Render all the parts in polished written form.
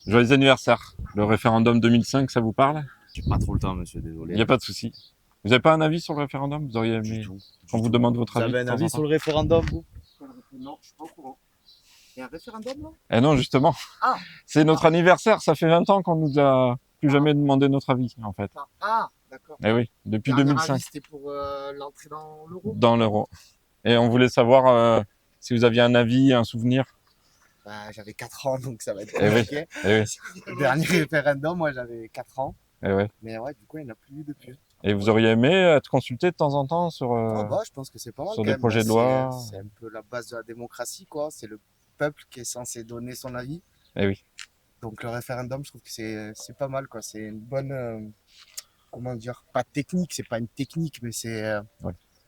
Joyeux anniversaire. Le référendum 2005, ça vous parle? J'ai pas trop le temps, monsieur, Il n'y désolé. a pas de souci. Vous n'avez pas un avis sur le référendum? Vous auriez Du aimé tout. qu'on Du vous tout. demande votre Vous avis avez de un temps en avis sur temps? le référendum, vous? Non, je suis pas au courant. Il y a un référendum là? Eh non, justement. Ah, C'est notre anniversaire. Ça fait 20 ans qu'on nous a plus jamais demandé notre avis, en fait. d'accord. Eh oui, depuis Dernier 2005, avis, c'était pour l'entrée dans l'euro. dans l'euro. Et on voulait savoir si vous aviez un avis, un souvenir. Bah, j'avais 4 ans, donc ça va être Eh oui, compliqué. eh oui, Le dernier référendum, moi j'avais 4 ans. eh oui. Mais ouais, du coup, il n'y en a plus eu depuis. Et vous auriez aimé être consulté de temps en temps sur, Oh, bah, je pense que c'est pas mal sur quand des même. projets de loi? C'est un peu la base de la démocratie, quoi. C'est le peuple qui est censé donner son avis. Eh oui, Donc le référendum, je trouve que c'est pas mal, quoi. C'est une bonne, comment dire, pas technique, c'est pas une technique, mais c'est,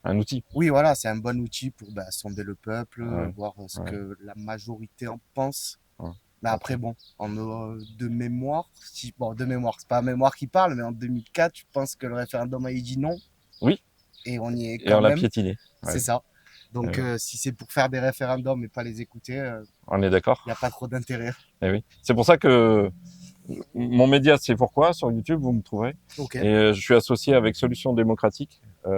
un outil. oui, voilà, c'est un bon outil pour bah, sonder le peuple, Ouais, voir ce ouais. que la majorité en pense. Ouais. Mais après, bon, de mémoire, si, bon, de mémoire, c'est pas la mémoire qui parle, mais en 2004, je pense que le référendum a dit non. Oui. Et on y est Et on quand l'a même. piétiné. Ouais. C'est ça. Donc, Ouais. si c'est pour faire des référendums et pas les écouter, On est d'accord? il n'y a pas trop d'intérêt. Eh oui. C'est pour ça que mon média, c'est pourquoi, sur YouTube, vous me trouverez. Ok. Et je suis associé avec Solutions démocratiques, Ok.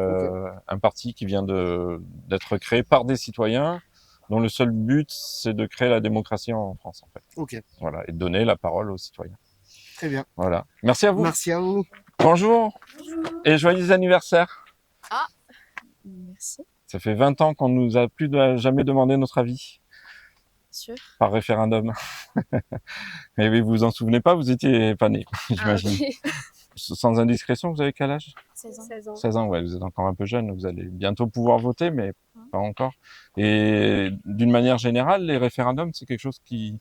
un parti qui vient d'être créé par des citoyens, dont le seul but, c'est de créer la démocratie en France, en fait. Ok. Voilà, et de donner la parole aux citoyens. Très bien. Voilà. Merci à vous. Merci à vous. Bonjour. Et joyeux anniversaire. Ah, merci, Ça fait 20 ans qu'on nous a jamais demandé notre avis sûr. par référendum. Mais oui, vous vous en souvenez pas, vous étiez pas né, j'imagine. Ah, Sans indiscrétion, vous avez quel âge? 16 ans. 16 ans, ouais, vous êtes encore un peu jeune, vous allez bientôt pouvoir voter, mais pas encore. Et d'une manière générale, les référendums, c'est quelque chose qui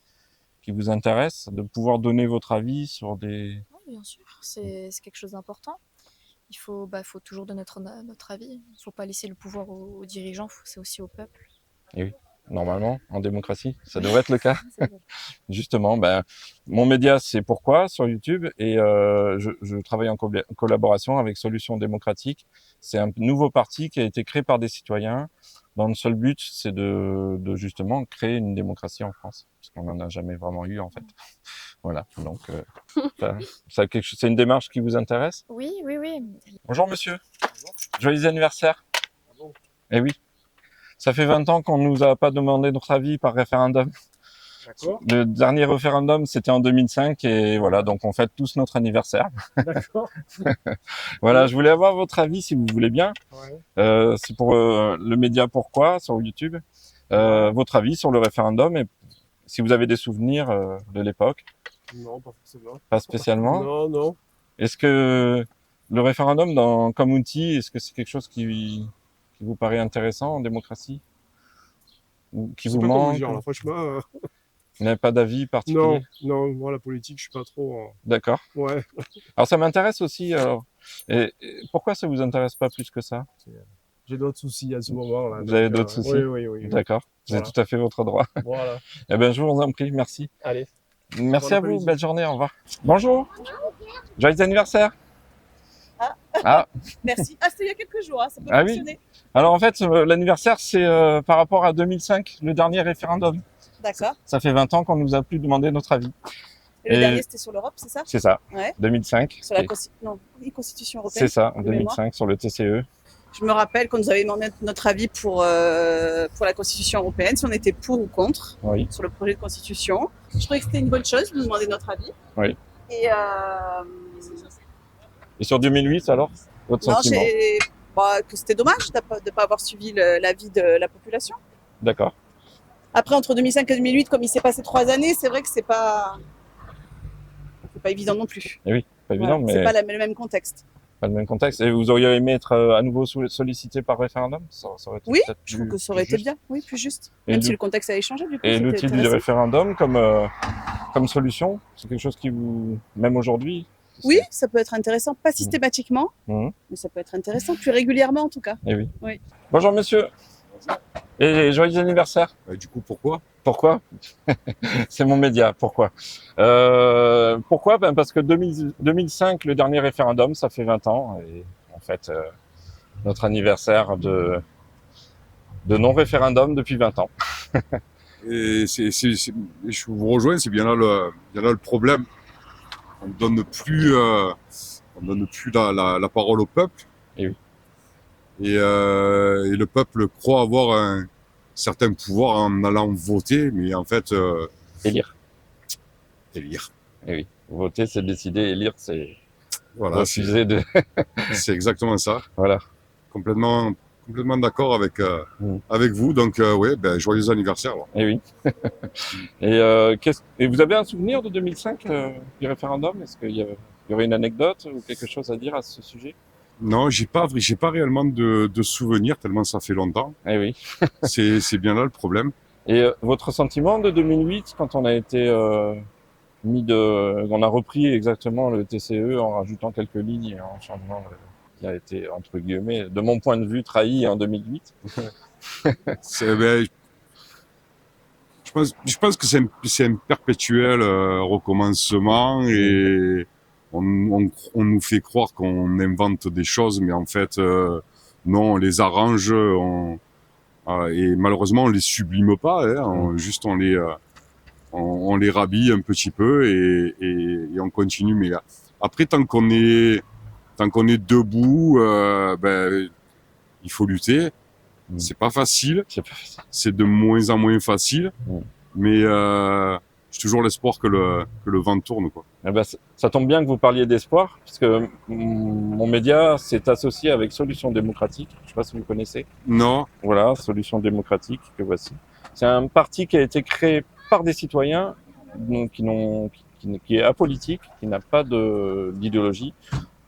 vous intéresse, de pouvoir donner votre avis sur des... Oui, bien sûr, c'est quelque chose d'important. Faut toujours donner notre avis. Il ne faut pas laisser le pouvoir aux dirigeants, c'est aussi au peuple. Et oui, normalement, en démocratie, ça devrait être le cas. C'est vrai. Justement, mon média, c'est pourquoi sur YouTube, et je travaille en collaboration avec Solutions démocratiques. C'est un nouveau parti qui a été créé par des citoyens, dont le seul but, c'est de justement créer une démocratie en France, parce qu'on n'en a jamais vraiment eu en fait. Voilà, donc c'est une démarche qui vous intéresse? Oui, oui, oui. Bonjour monsieur, joyeux anniversaire. Eh oui, ça fait 20 ans qu'on nous a pas demandé notre avis par référendum. D'accord. Le dernier référendum, c'était en 2005 et voilà, donc on fête tous notre anniversaire. D'accord. Voilà, je voulais avoir votre avis si vous voulez bien. Ouais. C'est pour le média Pourquoi sur YouTube. Votre avis sur le référendum et si vous avez des souvenirs de l'époque. Non, pas forcément. Pas spécialement. Non, non. Est-ce que le référendum comme outil, est-ce que c'est quelque chose qui vous paraît intéressant en démocratie? Ou qui vous manque? Dire, là, franchement, Vous n'avez pas d'avis particulier? non, moi la politique, je suis pas trop. D'accord. Ouais. Alors ça m'intéresse aussi. Alors, et pourquoi ça vous intéresse pas plus que ça? J'ai d'autres soucis à ce moment-là. Vous avez d'autres soucis? Oui. D'accord. Vous avez Voilà. tout à fait votre droit. Voilà. Eh bien, je vous en prie. Merci. Allez. Merci Bon à vous. après-midi. Belle journée. Au revoir. Bonjour. Joyeux anniversaire. Ah. Ah. Merci. Ah, c'était il y a quelques jours, hein, ça peut Ah oui. fonctionner. Alors en fait, l'anniversaire, c'est par rapport à 2005, le dernier référendum. D'accord. Ça fait 20 ans qu'on nous a plus demandé notre avis. Et le Et- dernier, c'était sur l'Europe, c'est ça? C'est ça. Ouais. 2005. 2005. Sur la Et Constitution c'est européenne. ça, en de mémoire. 2005, sur le TCE. Je me rappelle qu'on nous avait demandé notre avis pour la Constitution européenne, si on était pour ou contre Oui. sur le projet de Constitution. Je trouvais que c'était une bonne chose de nous demander notre avis. Oui. Et Et sur 2008, alors, votre non, sentiment? que c'était dommage de ne pas avoir suivi l'avis de la population. D'accord. Après, entre 2005 et 2008, comme il s'est passé 3 années, c'est vrai que c'est pas évident non plus. Et oui, pas évident, Voilà, c'est mais pas le même contexte. pas le même contexte. Et vous auriez aimé être à nouveau sollicité par référendum? Ça aurait été Oui, peut-être je trouve plus- que ça aurait plus été juste. bien, oui, plus juste. Et Même du- si le contexte a changé, du coup, Et c'était l'outil du intéressant. référendum comme solution, c'est quelque chose qui vous, même aujourd'hui? Oui, ça peut être intéressant, pas systématiquement, Mhm. mais ça peut être intéressant, plus régulièrement en tout cas. Eh oui. Oui. Bonjour monsieur. Et joyeux anniversaire. Du coup, pourquoi? Pourquoi? C'est mon média. Pourquoi? Pourquoi? Parce que 2005, le dernier référendum, ça fait 20 ans. Et en fait, notre anniversaire de non-référendum depuis 20 ans. Et je vous rejoins, c'est bien là le problème. On ne donne plus la parole au peuple. Et oui. Et le peuple croit avoir un certain pouvoir en allant voter, mais en fait, Élire. élire. Et oui. Voter, c'est décider. Élire, c'est Voilà, refuser de. c'est exactement ça. Voilà. Complètement d'accord avec vous. Donc, ouais, ben, joyeux anniversaire. Alors. Et oui. Et vous avez un souvenir de 2005 du référendum? Est-ce qu'il y aurait une anecdote ou quelque chose à dire à ce sujet? Non, j'ai pas réellement de souvenirs tellement ça fait longtemps. Eh oui. C'est bien là le problème. Et votre sentiment de 2008 quand on a été on a repris exactement le TCE en rajoutant quelques lignes et en changeant qui a été entre guillemets, de mon point de vue, trahi en 2008. Ben, je pense que c'est un perpétuel recommencement et on nous fait croire qu'on invente des choses, mais en fait, non, on les arrange, et malheureusement, on les sublime pas, hein, juste on les rhabille un petit peu et on continue. Mais après, tant qu'on est debout, ben, il faut lutter. C'est pas facile. C'est pas facile. C'est de moins en moins facile. Mais j'ai toujours l'espoir que le vent tourne, quoi. Eh ben, ça tombe bien que vous parliez d'espoir, puisque mon média s'est associé avec Solutions Démocratiques. Je ne sais pas si vous connaissez. Non. Voilà, Solutions Démocratiques, que voici. C'est un parti qui a été créé par des citoyens qui est apolitique, qui n'a pas d'idéologie.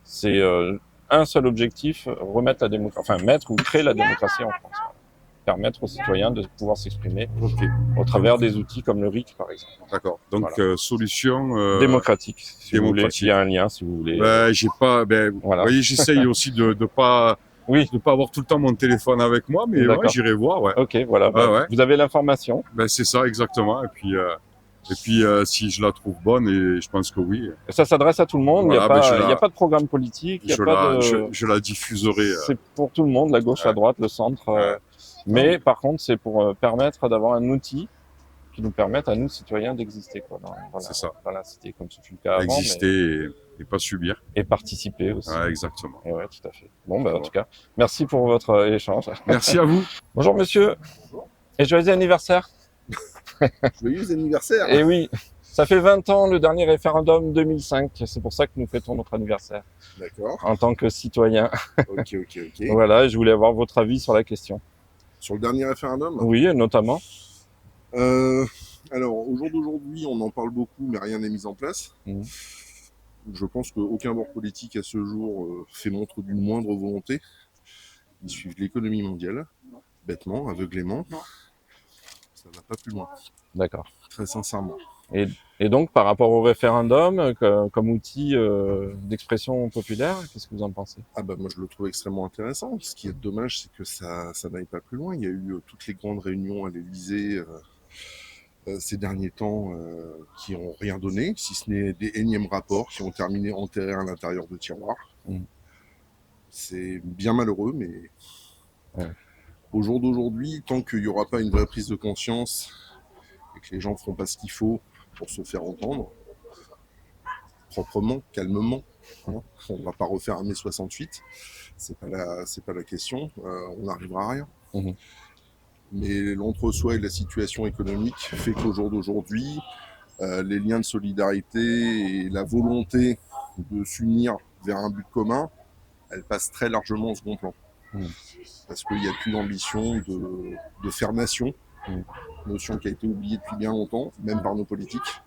C'est un seul objectif, remettre la démocratie, enfin mettre ou créer la démocratie en France. Permettre aux citoyens de pouvoir s'exprimer au travers des outils comme le RIC, par exemple. D'accord. Donc, voilà. Solution démocratique, si vous voulez. démocratique. Il y a un lien, si vous voulez. J'ai pas. Voilà. Vous voyez, j'essaye aussi de pas avoir tout le temps mon téléphone avec moi, mais ouais, j'irai voir. Ouais. Ok, voilà. Ouais. Vous avez l'information. C'est ça, exactement. Et puis, si je la trouve bonne, et je pense que oui. Et ça s'adresse à tout le monde. Voilà, il n'y a pas de programme politique. Je la diffuserai. C'est pour tout le monde, la gauche, la droite, le centre. Mais par contre, c'est pour permettre d'avoir un outil qui nous permette à nous, citoyens, d'exister dans la cité, comme ce fut le cas avant. Exister et pas subir. Et participer aussi. Ouais, exactement. Et ouais, tout à fait. Bon, en tout cas, merci pour votre échange. Merci à vous. Bonjour monsieur. Et joyeux anniversaire. Joyeux anniversaire. Et oui, ça fait 20 ans le dernier référendum 2005. C'est pour ça que nous fêtons notre anniversaire. D'accord. En tant que citoyen. Ok. Voilà, je voulais avoir votre avis sur la question. Sur le dernier référendum ? Oui, notamment. Alors, au jour d'aujourd'hui, on en parle beaucoup, mais rien n'est mis en place. Je pense qu'aucun bord politique à ce jour fait montre d'une moindre volonté. Ils suivent l'économie mondiale, bêtement, aveuglément. Ça va pas plus loin. D'accord. Très sincèrement. Et donc, par rapport au référendum, comme outil d'expression populaire, qu'est-ce que vous en pensez ? Moi, je le trouve extrêmement intéressant. Ce qui est dommage, c'est que ça n'aille pas plus loin. Il y a eu toutes les grandes réunions à l'Élysée ces derniers temps qui n'ont rien donné, si ce n'est des énièmes rapports qui ont terminé enterrés à l'intérieur de tiroirs. C'est bien malheureux, mais au jour d'aujourd'hui, tant qu'il n'y aura pas une vraie prise de conscience et que les gens ne feront pas ce qu'il faut pour se faire entendre, proprement, calmement, on ne va pas refaire un mai 68, c'est pas la question, on n'arrivera à rien. Mais l'entre-soi et la situation économique fait qu'au jour d'aujourd'hui, les liens de solidarité et la volonté de s'unir vers un but commun, elles passent très largement au second plan. Parce qu'il n'y a plus d'ambition de faire nation, notion qui a été oubliée depuis bien longtemps, même par nos politiques,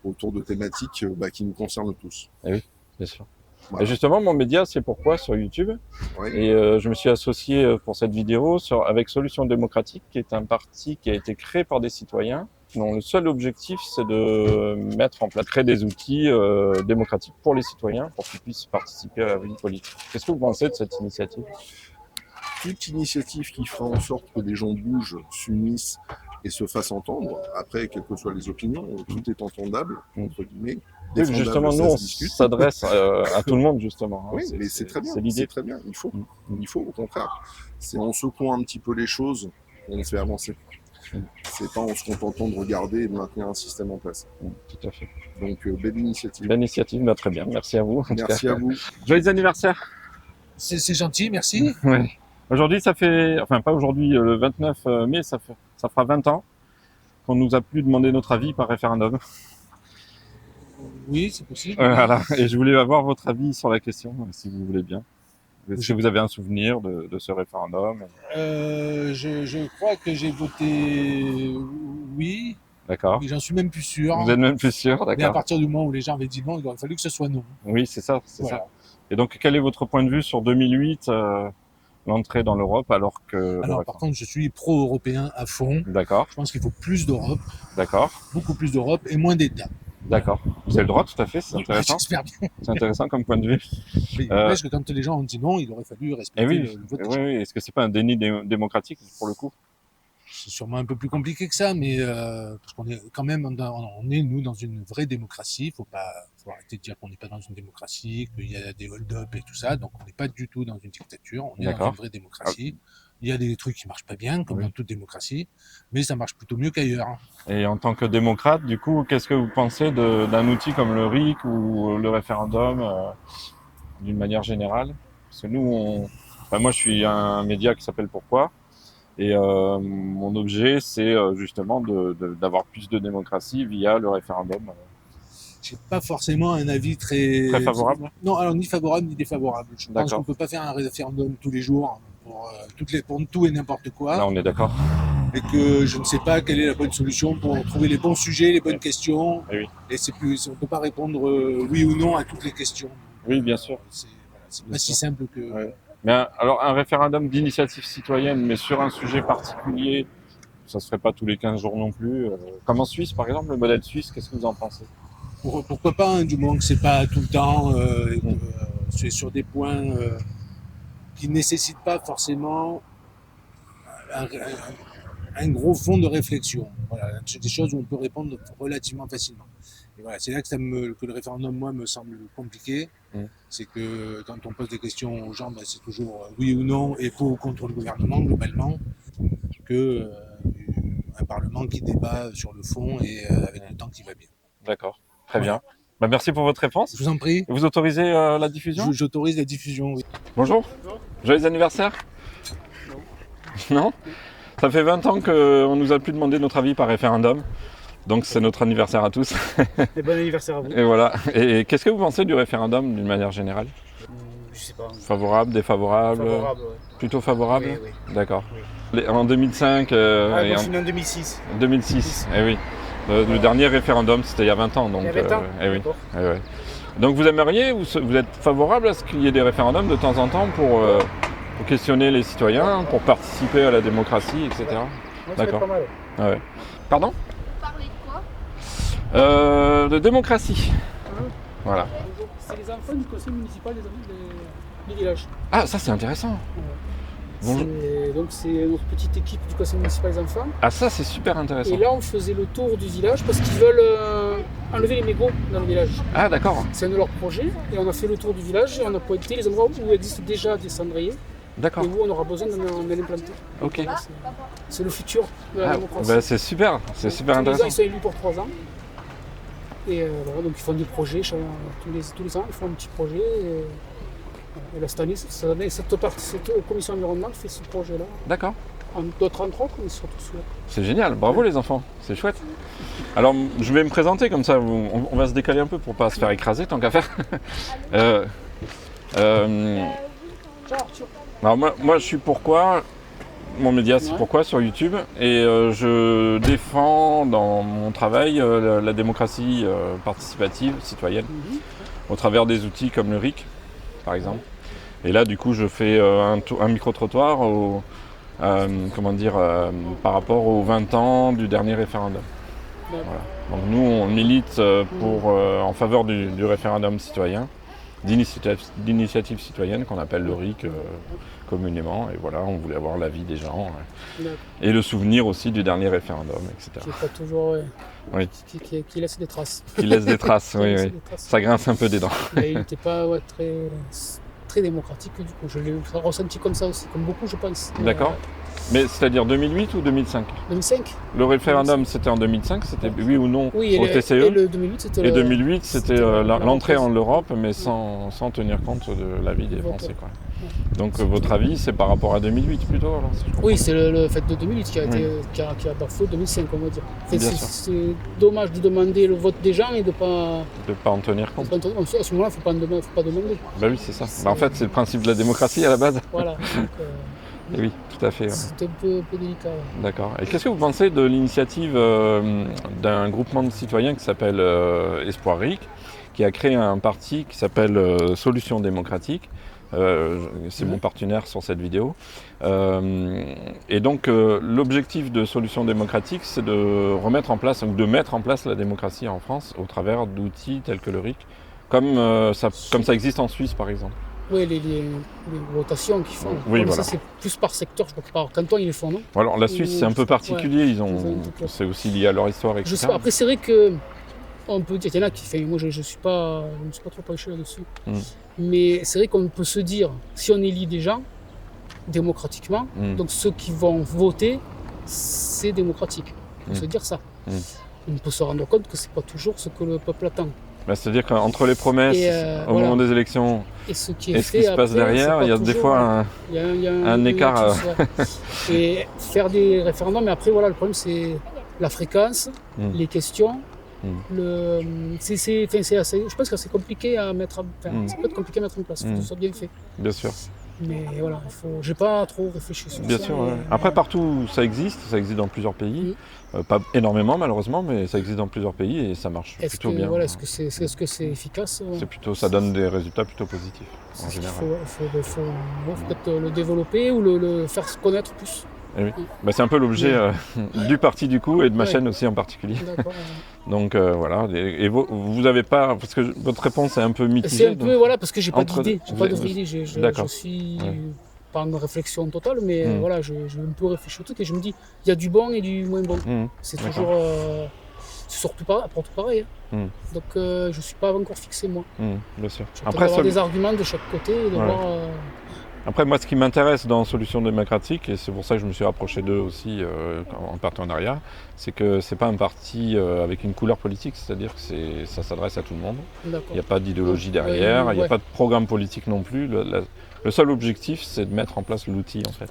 autour de thématiques qui nous concernent tous. Et oui, bien sûr. Voilà. Et justement, mon média, c'est pourquoi sur YouTube. Et je me suis associé pour cette vidéo avec Solutions Démocratiques, qui est un parti qui a été créé par des citoyens, dont le seul objectif, c'est de mettre en place, créer des outils démocratiques pour les citoyens, pour qu'ils puissent participer à la vie politique. Qu'est-ce que vous pensez de cette initiative ? Toute initiative qui fera en sorte que les gens bougent, s'unissent et se fassent entendre, après, quelles que soient les opinions, tout est entendable, entre guillemets. Oui, justement, nous, on s'adresse à tout le monde, justement. Oui, mais c'est très bien, c'est l'idée. c'est très bien, il faut, au contraire. C'est en secouant un petit peu les choses qu'on fait avancer. C'est pas en se contentant de regarder et de maintenir un système en place. Tout à fait. Donc, belle initiative. Belle initiative, bah, très bien. Merci à vous. en tout Merci cas. à vous. Joyeux anniversaire. C'est gentil, merci. Ouais. Aujourd'hui, ça fait, enfin pas aujourd'hui, le 29 mai, ça fera 20 ans qu'on nous a plus demandé notre avis par référendum. Oui, c'est possible. Voilà. Et je voulais avoir votre avis sur la question, si vous voulez bien. Est-ce que vous avez un souvenir de ce référendum? Je crois que j'ai voté oui, D'accord. mais j'en suis même plus sûr. Vous êtes même plus sûr, Mais à d'accord. partir du moment où les gens avaient dit non, il aurait fallu que ce soit non. Oui, c'est ça, c'est Voilà. ça. Et donc, quel est votre point de vue sur 2008, l'entrée dans l'Europe, alors que... Alors par contre, je suis pro-européen à fond. D'accord, Je pense qu'il faut plus d'Europe, d'accord, beaucoup plus d'Europe et moins d'États. d'accord. Vous avez le droit, tout à fait, c'est intéressant. J'espère bien. C'est intéressant comme point de vue. Mais il n'empêche que quand les gens ont dit non, il aurait fallu Et respecter oui, le vote. oui, oui. Est-ce que c'est pas un déni démocratique, pour le coup? C'est sûrement un peu plus compliqué que ça, mais parce qu'on est quand même, on est nous dans une vraie démocratie. Faut arrêter de dire qu'on n'est pas dans une démocratie, qu'il y a des hold-up et tout ça. Donc on n'est pas du tout dans une dictature. On est dans D'accord. une vraie démocratie. Il y a des trucs qui marchent pas bien, comme Oui. dans toute démocratie, mais ça marche plutôt mieux qu'ailleurs. Et en tant que démocrate, du coup, qu'est-ce que vous pensez d'un outil comme le RIC ou le référendum, d'une manière générale? Parce que nous, enfin, moi, je suis un média qui s'appelle Pourquoi? Et mon objet, c'est justement d'avoir plus de démocratie via le référendum. J'ai pas forcément un avis très Très favorable? Non, alors ni favorable ni défavorable. Je pense D'accord. qu'on peut pas faire un référendum tous les jours pour tout et n'importe quoi. Là, on est d'accord. Et que je ne sais pas quelle est la bonne solution pour trouver les bons sujets, les bonnes questions. Eh oui. Et on peut pas répondre oui ou non à toutes les questions. Oui, bien sûr. C'est Bien pas si sûr. simple que. Ouais. Mais alors, un référendum d'initiative citoyenne, mais sur un sujet particulier, ça se ferait pas tous les 15 jours non plus. Comme en Suisse, par exemple, le modèle suisse, qu'est-ce que vous en pensez? Pourquoi pas, hein, du moment que c'est pas tout le temps, et que, c'est sur des points qui nécessitent pas forcément un gros fond de réflexion. Voilà, c'est des choses où on peut répondre relativement facilement. Et voilà, c'est là que le référendum, moi, me semble compliqué. C'est que quand on pose des questions aux gens, ben, c'est toujours oui ou non et pour ou contre le gouvernement, globalement, que un parlement qui débat sur le fond et avec le temps qui va bien. D'accord, très bien. Bah, merci pour votre réponse. Je vous en prie. Vous autorisez la diffusion? J'autorise la diffusion, oui. Bonjour. Joyeux anniversaire. Non. Ça fait 20 ans qu'on nous a plus demandé notre avis par référendum. Donc c'est notre anniversaire à tous. Et bon anniversaire à vous. Et voilà. Et qu'est-ce que vous pensez du référendum d'une manière générale? Je sais pas. Favorable, défavorable? Favorable, ouais. Plutôt favorable? Oui, oui. D'accord. En 2005 Ah, et moi, je suis né en 2006. 2006, eh oui. Le dernier référendum, c'était il y a 20 ans. Donc, Il y a 20 ans eh oui. D'accord. Eh ouais. Donc vous aimeriez, vous êtes favorable à ce qu'il y ait des référendums de temps en temps pour questionner les citoyens, pour participer à la démocratie, etc. Moi, ça D'accord. va être pas mal. Ah ouais. Pardon? Vous parlez de quoi? De démocratie. Voilà. C'est les enfants du conseil municipal des villages. Ah, ça c'est intéressant. Bonjour. Donc c'est notre petite équipe du conseil municipal des enfants. Ah, ça c'est super intéressant. Et là on faisait le tour du village parce qu'ils veulent enlever les mégots dans le village. Ah, d'accord. C'est un de leurs projets et on a fait le tour du village et on a pointé les endroits où il existe déjà des cendriers D'accord. et où on aura besoin d'en implanter. Ok. C'est le futur de la Ah, démocratie. bah, c'est super, c'est super Tous les ans, intéressant. ils sont élus pour 3 ans. Et voilà, donc ils font des projets tous les ans, ils font un petit projet. Et là, cette année, cette commission environnement fait ce projet-là. D'accord. D'autres entre autres, mais surtout celui-là. C'est génial, bravo les enfants, c'est chouette. Alors je vais me présenter comme ça, on va se décaler un peu pour pas se faire écraser tant qu'à faire. Alors moi je suis Pourquoi, mon média c'est Pourquoi sur YouTube et je défends dans mon travail la démocratie participative, citoyenne, au travers des outils comme le RIC par exemple. Et là du coup je fais un micro-trottoir par rapport aux 20 ans du dernier référendum. Voilà. Donc nous on milite en faveur du référendum citoyen, d'initiative citoyenne qu'on appelle le RIC communément. Et voilà, on voulait avoir l'avis des gens et le souvenir aussi du dernier référendum, etc. Qui n'est pas toujours... Oui. Qui laisse des traces. Qui laisse des traces, oui, oui. Ça grince un peu des dents. Mais il n'était pas très démocratique du coup. Je l'ai ressenti comme ça aussi, comme beaucoup je pense. D'accord. Mais c'est-à-dire 2008 ou 2005? 2005. Le référendum, c'était en 2005, c'était oui ou non Oui, au et TCE. le 2008, c'était Et 2008, c'était l'entrée en reprise. Europe, mais sans tenir compte de l'avis des Vote. Français, quoi. Donc votre avis, c'est par rapport à 2008 plutôt, alors, si je comprends Oui, bien. c'est le fait de 2008 qui a, Oui. qui a bafoué 2005, on va dire. Enfin, Bien c'est sûr. c'est dommage de demander le vote des gens et de pas. De ne pas en tenir compte. À ce moment-là, il ne faut pas demander. Bah oui, c'est ça. Bah, en fait, c'est le principe de la démocratie à la base. Voilà. Donc, Et oui, tout à fait. Ouais. c'est un peu délicat. Ouais. D'accord. Et qu'est-ce que vous pensez de l'initiative d'un groupement de citoyens qui s'appelle Espoir RIC, qui a créé un parti qui s'appelle Solutions démocratiques. C'est mon partenaire sur cette vidéo. Et donc l'objectif de Solutions démocratiques, c'est de remettre en place, de mettre en place la démocratie en France au travers d'outils tels que le RIC, comme ça existe en Suisse par exemple. Oui, les votations qu'ils font. Oui, Comme voilà. ça, c'est plus par secteur, je crois que par canton, ils les font, non? Alors la Suisse, c'est un peu particulier. Ouais. C'est aussi lié à leur histoire, etc. Je sais pas. Après, c'est vrai que on peut dire, il y en a qui fait. Moi, je ne me suis pas trop penché là-dessus. Mais c'est vrai qu'on peut se dire, si on élit des gens démocratiquement, donc ceux qui vont voter, c'est démocratique. On peut se dire ça. On peut se rendre compte que c'est pas toujours ce que le peuple attend. Bah, c'est-à-dire qu'entre les promesses au moment des élections et ce qui se passe après, derrière, il y a des fois il y a un écart. Et faire des référendums, mais après, voilà, le problème, c'est la fréquence, les questions. C'est assez, je pense que c'est compliqué à mettre en place. Ça peut être compliqué à mettre en place, il faut que ce soit bien fait. Bien sûr. Mais voilà, j'ai pas trop réfléchi sur Bien ça. sûr, ouais. Après, partout où ça existe dans plusieurs pays. Pas énormément malheureusement, mais ça existe dans plusieurs pays et ça marche plutôt bien. Voilà, est-ce que c'est efficace? C'est plutôt, ça donne des résultats plutôt positifs en général. Il faut peut-être le développer ou le faire se connaître plus. Et oui. Bah, c'est un peu l'objet du parti du coup et de ma chaîne aussi en particulier. D'accord. Donc voilà, et vous avez pas, parce que votre réponse est un peu mitigée. C'est un peu, voilà, parce que j'ai pas entre- d'idée, j'ai pas de vraie idée. Je suis pas en réflexion totale, mais voilà, je un peu réfléchi au truc et je me dis, il y a du bon et du moins bon. C'est toujours, c'est surtout pas pareil. Donc je suis pas encore fixé moi. Bien sûr. Je vais avoir des arguments de chaque côté et de voir. Après, moi, ce qui m'intéresse dans Solutions démocratiques, et c'est pour ça que je me suis rapproché d'eux aussi en partenariat, c'est que c'est pas un parti avec une couleur politique, c'est-à-dire que ça s'adresse à tout le monde. Il n'y a pas d'idéologie derrière, il n'y a pas de programme politique non plus. Le seul objectif, c'est de mettre en place l'outil, en fait.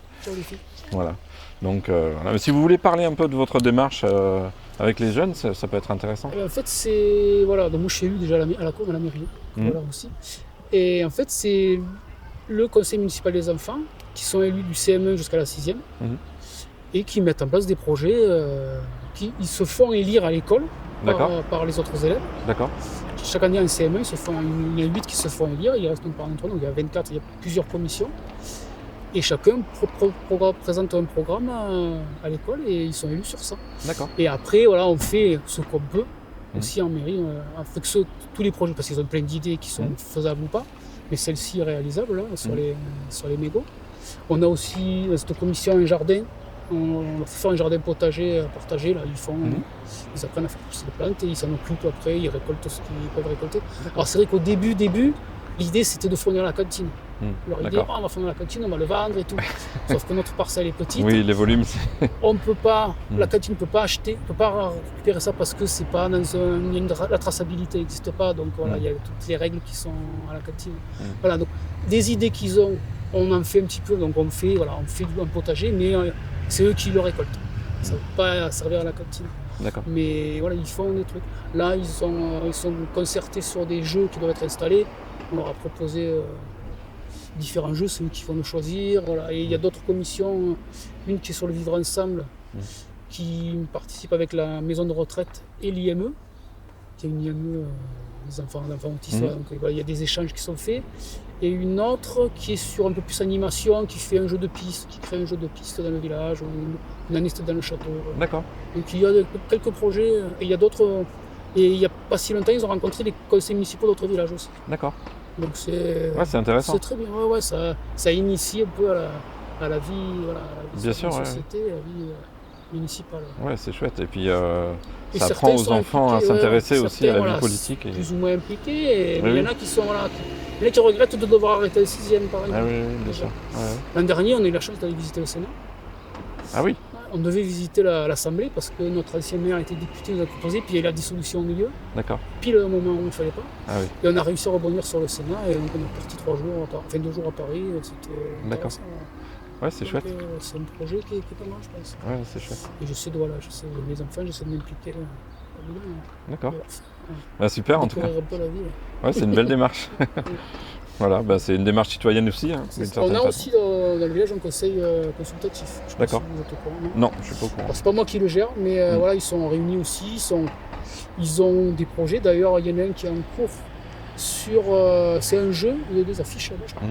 Voilà. Donc, voilà. Si vous voulez parler un peu de votre démarche avec les jeunes, ça peut être intéressant. En fait, c'est... Voilà, donc moi je suis élu déjà à la mairie, voilà aussi. Et en fait, c'est le conseil municipal des enfants qui sont élus du CM1 jusqu'à la 6e et qui mettent en place des projets qui ils se font élire à l'école par les autres élèves. D'accord. Chaque année en CM1, il y a 8 qui se font élire, il reste un par entre eux, donc il y a 24, il y a plusieurs commissions. Et chacun présente un programme à l'école et ils sont élus sur ça. D'accord. Et après, voilà, on fait ce qu'on peut aussi en mairie, on fait que tous les projets, parce qu'ils ont plein d'idées qui sont faisables ou pas, mais celle-ci est réalisable là, sur les mégots. On a aussi dans cette commission un jardin, on leur fait faire un jardin potager partagé, là, ils apprennent à faire pousser les plantes et ils s'en occupent après, ils récoltent ce qu'ils peuvent récolter. Alors c'est vrai qu'au début, l'idée c'était de fournir la cantine. Leur idée, on va fournir la cantine, on va le vendre et tout. Sauf que notre parcelle est petite. Oui, les volumes. On peut pas, la cantine ne peut pas acheter, ne peut pas récupérer ça parce que c'est pas dans la traçabilité n'existe pas. Donc voilà, il y a toutes les règles qui sont à la cantine. Voilà, donc des idées qu'ils ont, on en fait un petit peu. Donc on fait un potager, mais c'est eux qui le récoltent. Ça ne va pas servir à la cantine. D'accord. Mais voilà, ils font des trucs. Là, ils sont concertés sur des jeux qui doivent être installés. On leur a proposé différents jeux, c'est eux qui vont nous choisir. Voilà. Et il y a d'autres commissions, une qui est sur le vivre ensemble, qui participe avec la maison de retraite et l'IME, qui est une IME des enfants autistes. Donc, voilà, il y a des échanges qui sont faits. Et une autre qui est sur un peu plus animation, qui fait un jeu de piste, qui crée un jeu de piste dans le village, ou une année dans le château. D'accord. Donc il y a quelques projets, et il y a d'autres. Et il n'y a pas si longtemps, ils ont rencontré les conseils municipaux d'autres villages aussi. D'accord. Donc c'est intéressant. C'est très bien, ça initie un peu à la vie, voilà, à la vie de la société, à la vie municipale. Ouais, c'est chouette. Et puis ça apprend aux enfants à s'intéresser aussi à la vie politique. Plus ou moins impliqués, mais il y en a qui sont il y en a qui regrettent de devoir arrêter le 6e par exemple. Ah oui, bien sûr. L'an dernier, on a eu la chance d'aller visiter le Sénat. Ah oui, On devait visiter l'Assemblée parce que notre ancien maire était député, nous a proposé, puis il y a eu la dissolution au milieu, d'accord. pile au moment où il ne fallait pas. Ah oui, Et on a réussi à rebondir sur le Sénat et donc on est parti 2 jours à Paris. C'était D'accord. intéressant. ouais, c'est Donc, chouette. c'est un projet qui est pas mal, je pense. Ouais, c'est chouette. Et j'essaie de, mes enfants, j'essaie de m'impliquer là-dedans. D'accord. Voilà. Bah, super en tout cas. Découvrir un peu la vie. Ouais, c'est une belle démarche. Voilà, bah, c'est une démarche citoyenne aussi. Hein, d'une On certaine a façon. aussi dans le village un conseil consultatif. Je sais pas D'accord. si vous êtes au courant, non. Non, je suis pas au courant. Alors, c'est pas moi qui le gère, mais voilà, ils sont réunis aussi. Ils ont des projets. D'ailleurs, il y en a un qui est en cours sur. C'est un jeu, il y a des affiches là-bas, je crois.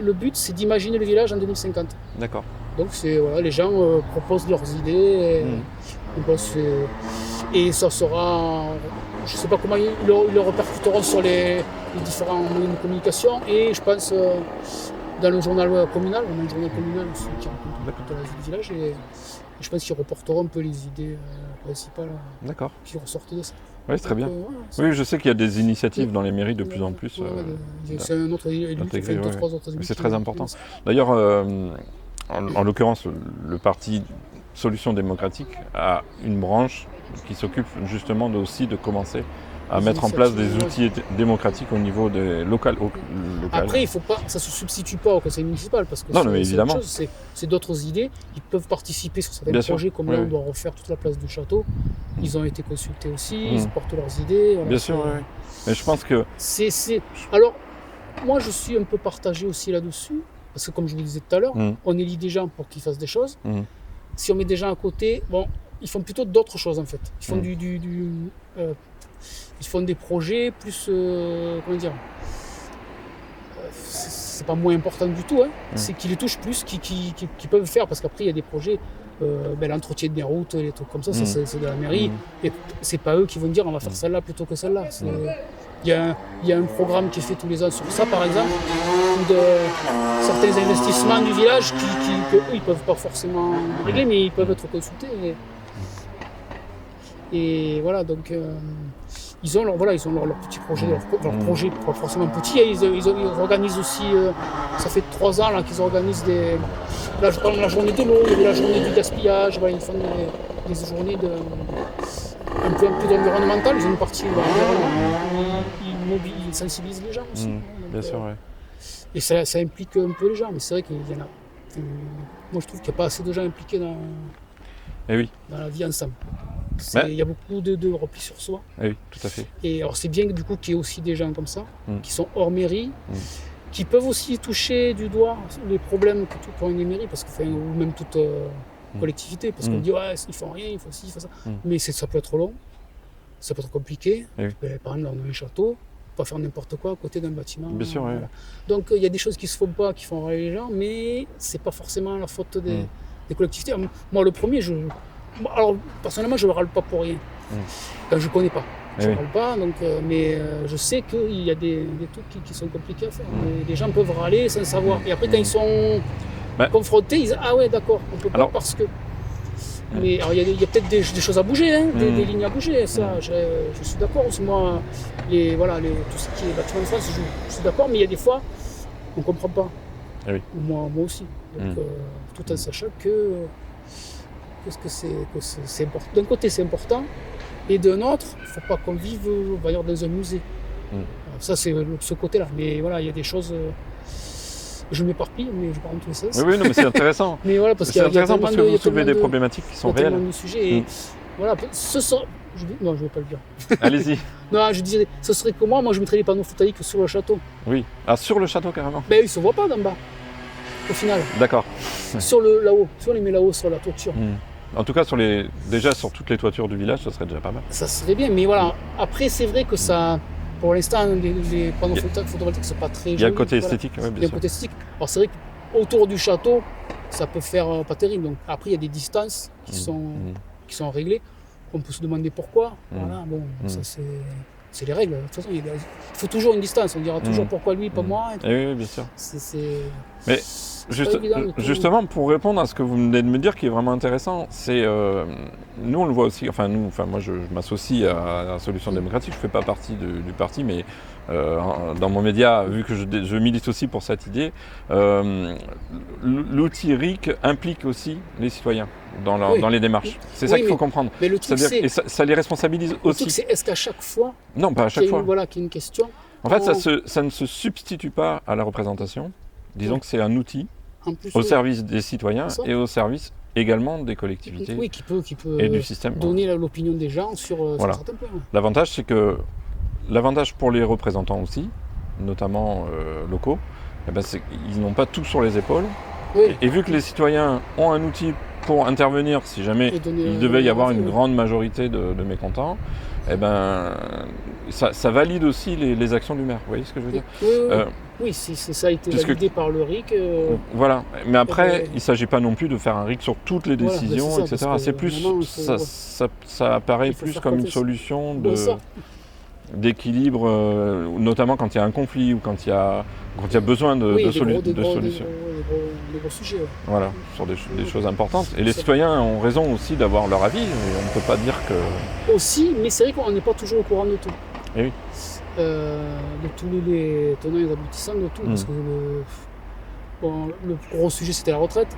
Le but, c'est d'imaginer le village en 2050. D'accord. Donc, voilà, les gens proposent leurs idées. Et ça sera. Je ne sais pas comment ils le répercuteront sur les différents moyens de communication. Et je pense dans le journal communal, on a un journal communal aussi qui raconte toute la vie du village. Et je pense qu'ils reporteront un peu les idées principales qui ressortent de ça. Oui, c'est très bien. Voilà, oui, je sais qu'il y a des initiatives dans les mairies de plus en plus. C'est un autre élu qui fait 2-3 autres élus. C'est très important. D'ailleurs, en l'occurrence, le parti Solutions démocratiques a une branche qui s'occupe justement aussi de commencer à mettre en place des outils démocratiques au niveau des local. Après, il faut pas, ça ne se substitue pas au conseil municipal parce que évidemment. C'est d'autres idées. Ils peuvent participer sur certains projets, comme là, on doit refaire toute la place du château. Ils ont été consultés aussi, ils portent leurs idées. Voilà, bien sûr, oui. Mais je pense que... Alors, moi, je suis un peu partagé aussi là-dessus, parce que comme je vous disais tout à l'heure, on élit des gens pour qu'ils fassent des choses. Si on met des gens à côté, ils font plutôt d'autres choses en fait. Ils font ils font des projets plus, comment dire, c'est pas moins important du tout, hein. C'est qu'ils les touchent plus, qu'ils peuvent faire, parce qu'après il y a des projets, l'entretien des routes, les trucs comme ça, c'est de la mairie, et c'est pas eux qui vont dire on va faire celle-là plutôt que celle-là. Il y a un programme qui est fait tous les ans sur ça, par exemple, de certains investissements du village qu'eux, ils peuvent pas forcément régler, mais ils peuvent être consultés. Et voilà, donc ils ont leur petit projet, leur projet pas forcément petit. Et ils organisent aussi, ça fait 3 ans là, qu'ils organisent là je parle de la journée de l'eau, il y avait la journée du gaspillage, voilà, ils font des journées un peu environnementales, ils ont une partie ils sensibilisent les gens aussi. Bien sûr, oui. Et ça implique un peu les gens, mais c'est vrai qu'il y en a. Moi je trouve qu'il n'y a pas assez de gens impliqués dans la vie ensemble. Il y a beaucoup de repli sur soi. Oui, tout à fait. Et alors c'est bien du coup qu'il y ait aussi des gens comme ça, qui sont hors mairie, qui peuvent aussi toucher du doigt les problèmes qu'ont les mairies, ou même toute collectivité, parce qu'on dit ils font rien, ils font ci, ils font ça. Mais ça peut être long, ça peut être compliqué. Par exemple, dans un château, pas faire n'importe quoi à côté d'un bâtiment. Bien sûr, voilà. Donc il y a des choses qui se font pas, qui font râler les gens, mais c'est pas forcément la faute des collectivités. Moi le premier, alors personnellement je ne râle pas pour rien. Quand je ne connais pas. Je ne râle pas, mais je sais qu'il y a des trucs qui sont compliqués à faire. Les gens peuvent râler sans savoir. Et après quand ils sont confrontés, ils disent ah ouais d'accord, on peut pas parce que. Mais alors, il y a peut-être des choses à bouger, hein, des lignes à bouger, ça, je suis d'accord. Moi, tout ce qui est bâtiment de France, je suis d'accord, mais il y a des fois, on ne comprend pas. Moi aussi. Donc, tout en sachant que c'est important. D'un côté, c'est important, et d'un autre, il ne faut pas qu'on vive dans un musée. Alors, ça, c'est ce côté-là. Mais voilà, il y a des choses. Je m'éparpille, mais je pars dans tous les sens. Oui, non, mais c'est intéressant. Mais voilà, parce c'est intéressant parce que vous soulevez des problématiques qui sont réelles. De sujets. Et voilà, non, je ne vais pas le dire. Allez-y. Non, je dirais, ce serait que moi je mettrais les panneaux photovoltaïques sur le château. Oui, sur le château carrément. Ben, ils ne se voient pas d'en bas, au final. D'accord. Là-haut, si on les met là-haut sur la toiture. En tout cas, déjà sur toutes les toitures du village, ça serait déjà pas mal. Ça serait bien, mais voilà. Après, c'est vrai que ça. Pour l'instant, les panneaux photovoltaïques ne sont pas très jolis. Il y a le côté esthétique, oui, bien sûr. Il y a le côté esthétique. Alors c'est vrai qu'autour du château, ça peut faire pas terrible. Donc, après, il y a des distances qui sont réglées. On peut se demander pourquoi. Voilà, bon, ça c'est les règles. De toute façon, il faut toujours une distance. On dira toujours pourquoi lui, pas moi. Oui, bien sûr. Mais C'est pas évident du tout. justement, pour répondre à ce que vous venez de me dire, qui est vraiment intéressant, c'est nous on le voit aussi. Moi je m'associe à la Solution démocratique. Je fais pas partie du parti, mais dans mon média, vu que je milite aussi pour cette idée, l'outil RIC implique aussi les citoyens dans les démarches. C'est ça qu'il faut comprendre. Mais le truc, C'est-à-dire, et ça les responsabilise le aussi. truc, c'est est-ce qu'à chaque fois, Non, pas à chaque fois. qu'il y a une question. En fait, ça ne se substitue pas à la représentation. Disons que c'est un outil En plus, au service des citoyens C'est ça. et au service également des collectivités oui, qui peut et du système. donner l'opinion des gens sur certains points. L'avantage, c'est que l'avantage pour les représentants aussi, notamment locaux, c'est qu'ils n'ont pas tout sur les épaules. Oui. Et vu que les citoyens ont un outil pour intervenir si jamais Et donner il devait y avoir avis, une grande majorité de mécontents, ça valide aussi les actions du maire. Vous voyez ce que je veux dire? Oui, ça a été puisque- validé par le RIC. Voilà, mais après, il ne s'agit pas non plus de faire un RIC sur toutes les Voilà, décisions, c'est ça, etc. parce que C'est plus, vraiment, il faut- ça apparaît il faut plus faire comme une confiance. solution Ouais, ça. d'équilibre, notamment quand il y a un conflit ou quand il y a besoin de solutions. Des gros sujets. Ouais. Voilà, sur des choses importantes. Et les citoyens ont raison aussi d'avoir leur avis, et on ne peut pas dire que... Aussi, mais c'est vrai qu'on n'est pas toujours au courant de tout. Eh oui. De tous les tenants et les aboutissants de tout. Parce que le gros sujet, c'était la retraite.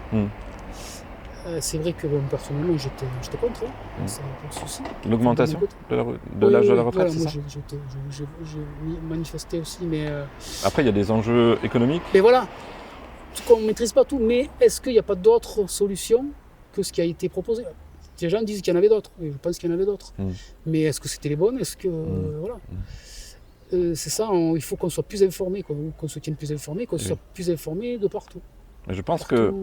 C'est vrai que personnellement, j'étais contre. C'est pas de souci. L'augmentation de l'âge de la retraite, voilà, c'est moi, ça? j'ai manifesté aussi, mais... Après, il y a des enjeux économiques. Mais voilà, on ne maîtrise pas tout, mais est-ce qu'il n'y a pas d'autres solutions que ce qui a été proposé? Les gens disent qu'il y en avait d'autres, et je pense qu'il y en avait d'autres. Mais est-ce que c'était les bonnes? Est-ce que... Voilà. C'est ça, il faut qu'on soit plus informé, qu'on se tienne plus informé, qu'on soit plus informé de partout. Je pense que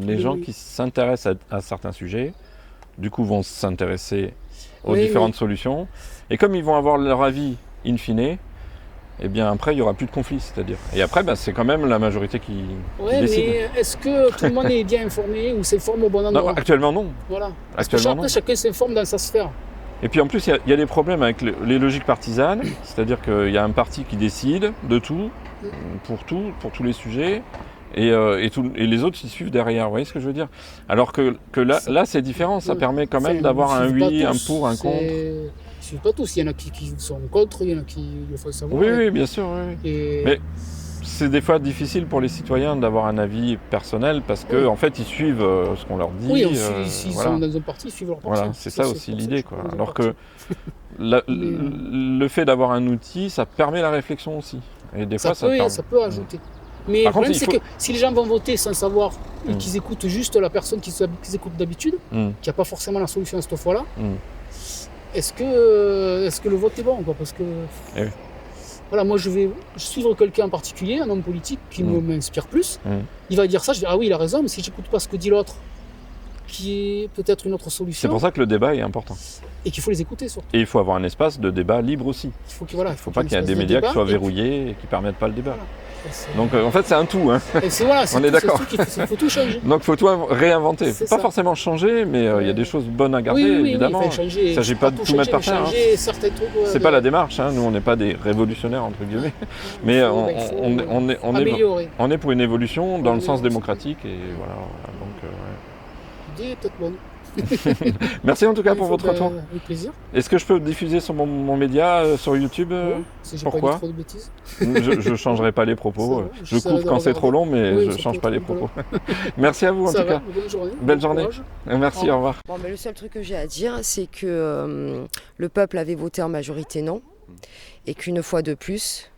les gens qui s'intéressent à certains sujets, du coup, vont s'intéresser aux différentes solutions. Et comme ils vont avoir leur avis in fine, eh bien après, il n'y aura plus de conflit, c'est-à-dire. Et après, c'est quand même la majorité qui décide. Mais est-ce que tout le monde est bien informé ou s'informe au bon endroit? Non, actuellement, non. Voilà. Actuellement, Après, chacun s'informe dans sa sphère. Et puis en plus, il y a des problèmes avec les logiques partisanes, c'est-à-dire qu'il y a un parti qui décide de tout, pour tous les sujets, et les autres ils suivent derrière. Vous voyez ce que je veux dire? Alors que là c'est différent, ça permet quand même d'avoir un oui, un pour, un contre. Ils ne suivent pas tous, il y en a qui sont contre, il y en a qui le font savoir. Oui, bien sûr. Oui. Mais c'est des fois difficile pour les citoyens d'avoir un avis personnel parce qu'en fait ils suivent ce qu'on leur dit. Oui, s'ils sont dans un parti, ils suivent leur parti. Voilà, c'est ça aussi l'idée. Alors que le fait d'avoir un outil, ça permet la réflexion aussi. Et des fois, ça peut ajouter. Mais le problème, c'est que si les gens vont voter sans savoir et qu'ils écoutent juste la personne qu'ils écoutent d'habitude, qui n'a pas forcément la solution à cette fois-là, est-ce que le vote est bon, Parce que voilà, moi je vais suivre quelqu'un en particulier, un homme politique qui m'inspire plus. Il va dire ça, je vais ah oui, il a raison, mais si j'écoute pas ce que dit l'autre, qui est peut-être une autre solution. C'est pour ça que le débat est important. Et qu'il faut les écouter surtout. Et il faut avoir un espace de débat libre aussi. Il ne faut pas qu'il y ait des médias qui soient verrouillés et qui ne permettent pas le débat. Voilà. Donc en fait c'est un tout. On est d'accord. Il faut tout changer. Donc il faut tout réinventer. Pas forcément changer, mais il y a des choses bonnes à garder, évidemment. Il ne s'agit pas de tout mettre par terre. C'est pas la démarche. Nous on n'est pas des révolutionnaires entre guillemets. Mais on est pour une évolution dans le sens démocratique. Et voilà. Donc, l'idée est peut-être bonne. Merci en tout cas pour votre retour. Avec plaisir. Est-ce que je peux diffuser sur mon média sur YouTube? Si j'ai Pourquoi? Pas dit trop de bêtises. Je ne changerai pas les propos. Je coupe quand c'est trop long, mais je ne change pas les propos. Merci à vous en tout cas. Bonne journée. Belle journée. Merci, au revoir. Le seul truc que j'ai à dire, c'est que le peuple avait voté en majorité non, et qu'une fois de plus,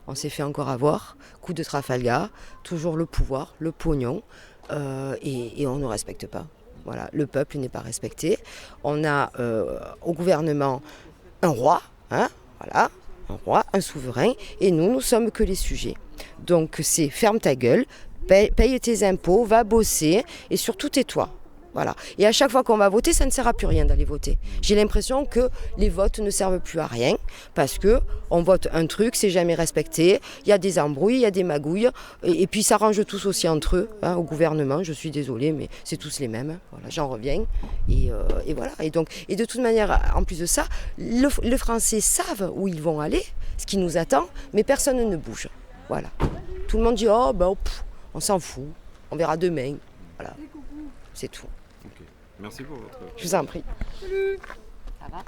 on s'est fait encore avoir. Coup de Trafalgar, toujours le pouvoir, le pognon, et on ne respecte pas. Voilà, le peuple n'est pas respecté. On a au gouvernement un roi, voilà, un roi, un souverain, et nous sommes que les sujets. Donc c'est ferme ta gueule, paye tes impôts, va bosser, et surtout tais-toi. Voilà. Et à chaque fois qu'on va voter, ça ne sert à plus rien d'aller voter. J'ai l'impression que les votes ne servent plus à rien parce que on vote un truc, c'est jamais respecté. Il y a des embrouilles, il y a des magouilles, et puis ils s'arrangent tous aussi entre eux, au gouvernement. Je suis désolée, mais c'est tous les mêmes. Voilà, j'en reviens. Et voilà. Et de toute manière, en plus de ça, les Français savent où ils vont aller, ce qui nous attend, mais personne ne bouge. Voilà. Tout le monde dit On s'en fout. On verra demain. Voilà. C'est tout. Ok. Merci pour votre... Je vous en prie. Ça va.